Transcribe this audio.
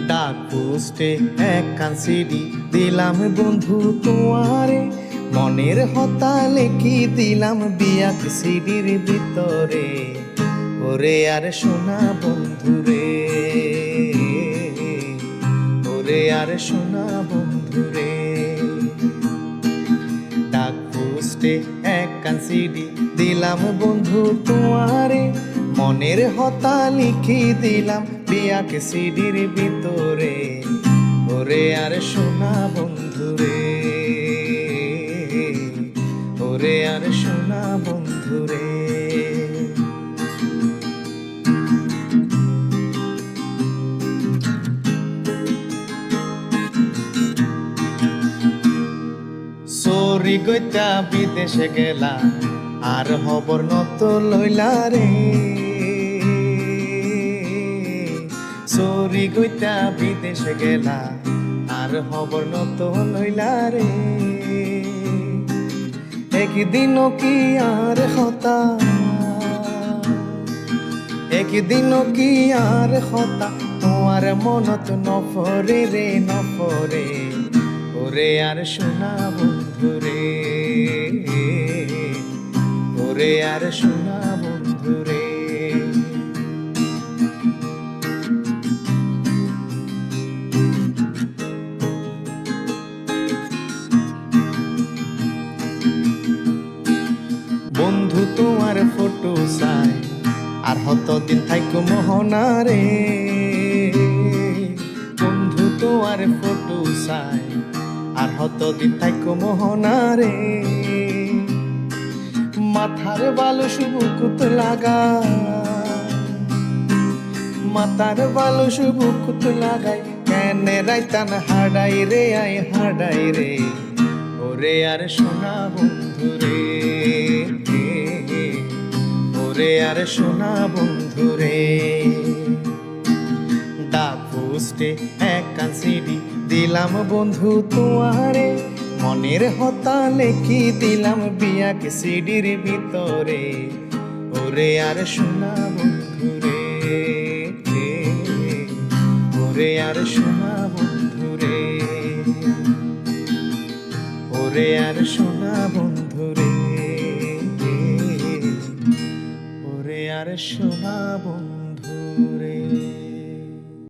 ডাক পোস্টে একখান সিডি দিলাম বন্ধু তোমারে, মনের হতা লেখি দিলাম বিয়াক সিডির ভিতরে। ওরে আর সোনা বন্ধুরে, ওরে আর সোনা বন্ধুরে। ডাক পোস্টে একখান সিডি দিলাম বন্ধু তোমারে, মনের হতা লিখি দিলাম বিয়াক সিডির ভিতরে। ওরে আর সোনা বন্ধুরে, ওরে আর সোনা বন্ধুরে। সরি গইতা বিদেশে গেলা, আর খবর নত লইলা রে। সরি গইতা বিদেশে গেলা, আর খবর নত লইলা রে। একদিনও কি আর হতা, একদিনও কি আর হতা তোমার মনত নফরে রে নফরে। ওরে আর সোনা বন্ধুরে, ওরে আর সোনা বন্ধুরে। বন্ধু তোমার ফটো চাই, আর হতদিন থাইকো মোহনারে। বন্ধু তোমার ফটো চাই, আর হতদিন থাইকো মোহনারে। মাথার বালু সুবুকুত লাগা, মাথার বালু সুবুকুত লাগাই কেনে রাইতান হাডাই রে আই হাডাই রে। ওরে আর সোনা বন্ধুরে, ওরে আর সোনা বন্ধুরে। ডাক পোস্টে একখান সিডি দিলাম বন্ধু তোমারে, মনের হতা লেখি দিলাম বিয়াক সিডির ভিতরে। ওরে আর সোনা বন্ধুরে, ওরে আর সোনা বন্ধুরে, ওরে আর সোনা বন্ধুরে, ওরে আর সোনা বন্ধুরে।